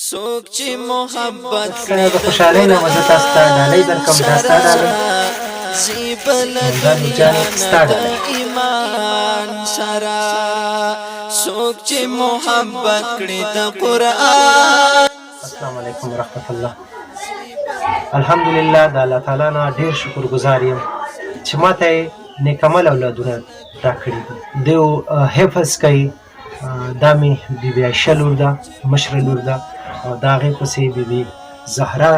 سوک چې محبت د خوشحالۍ نه مزه تاسو ته ډالۍ درکړم دا ستا ډالۍ زیبل دا دنیا ستا ډالۍ ایمان سرا سوک چې محبت کړي د قرآن. السلام علیکم ورحمت الله. الحمدلله د الله تعالی نه ډیر شکر گزار یم چې ماته نیکمل اولادونه راکړي دي. دیو حفظ کوي. دا مې بیبي عایشه لور ده، مشره لور ده، او د هغې پسې بیبي زهرا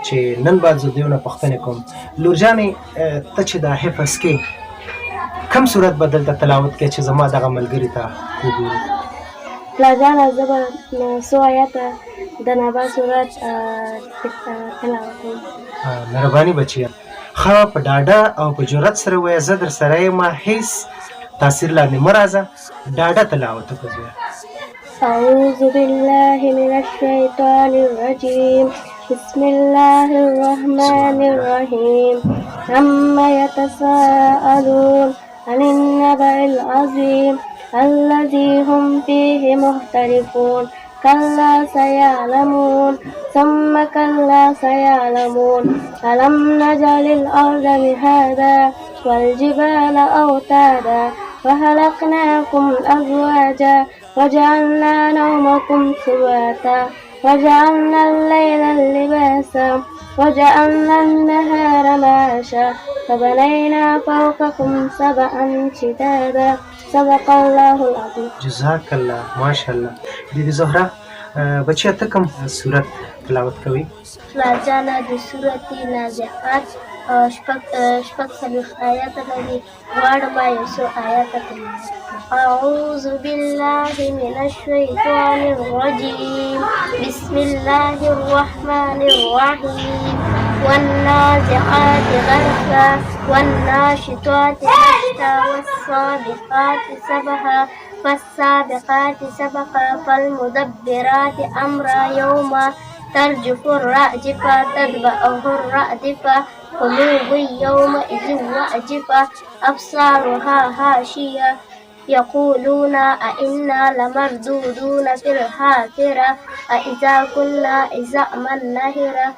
چې نن باید زه دیو نه پوښتنې کوم. لور جانې ته چې دا حفظ کې کوم صورت به دلته تلاوت کوې چې زما دغه ملګري ته وګوري؟ پلارجانه زه به څو آیاته د نبا صورت تلاوت کوم. مهرباني بچیه، ښه په ډاډه او په جرأت سره ووایه، زه در سره یم، هېڅ تاثیر لاندې مه راځه، ډاډه تلاوت وکړه. أعوذ بالله من الشيطان الرجيم بسم الله الرحمن الرحيم عما يتساءلون عن النبأ العظيم الذي هم فيه مختلفون كلا سيعلمون ثم كلا سيعلمون ألم نجعل الأرض مهادا والجبال أوتادا وخلقناكم أزواجا وجعلنا نومكم سباتا وجعلنا الليل لباسا وجعلنا النهار معاشا فبنينا فوقكم سبعا شدادا صدق الله العظيم. جزاک الله، ماشاءالله. بیبي زهرا بچیه ته کوم صورت تلاوت کوي؟ پلارجانه د سورت نازعات شپږ څلوېښت آیاته لري، غواړم یو څو آیاته تلاوت کړم. أعوذ بالله من الشيطان الرجيم بسم الله الرحمن الرحيم والنازعات غرقا والناشطات نشطا والسابقات سبقا فالسابقات سبقا فالمدبرات أمرا يوما ترجف الرأجفة تتبعه الرأدفة قلوب يومئذ واجفة أبصارها هاشية يقولون أئنا لمردودون في الحافرة أئذا كنا عظاما نخرة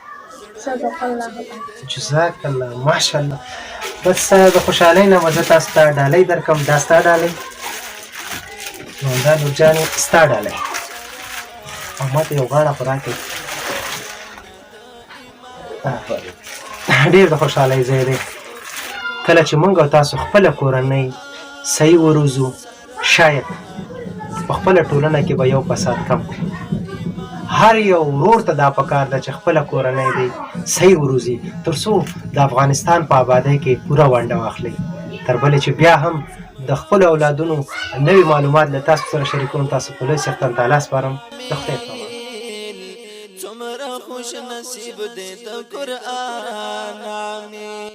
صدق الله العظيم. جزاک الله، ماشاءالله. بس د خوشحالۍ نه مزه تاسو ته ډالۍ درکړم، دا ستا ډالۍ، نو دا نور جانې ستا ډالۍ، او ماته یو غاړه خو راکړئ. ډېر د خوشحالۍ ځای دی کله چې موږ او تاسو خپله کورنۍ صحیح وروزو. شاید په خپله ټولنه کې به یو فساد کم کړو. هر یو ورور ته دا پکار ده چې خپله کورنۍ دی صحیح وروزي، تر څو د افغانستان په آبادۍ کې پوره ونډه واخلئ. تر بلې چې بیا هم د خپلو اولادونو نوي معلومات له تاسو سره شریکوم. تاسو په لوی څښتن تعالی سپارم. د خدای په امان. څومره خوش نصیب دی د قرآن. آمین.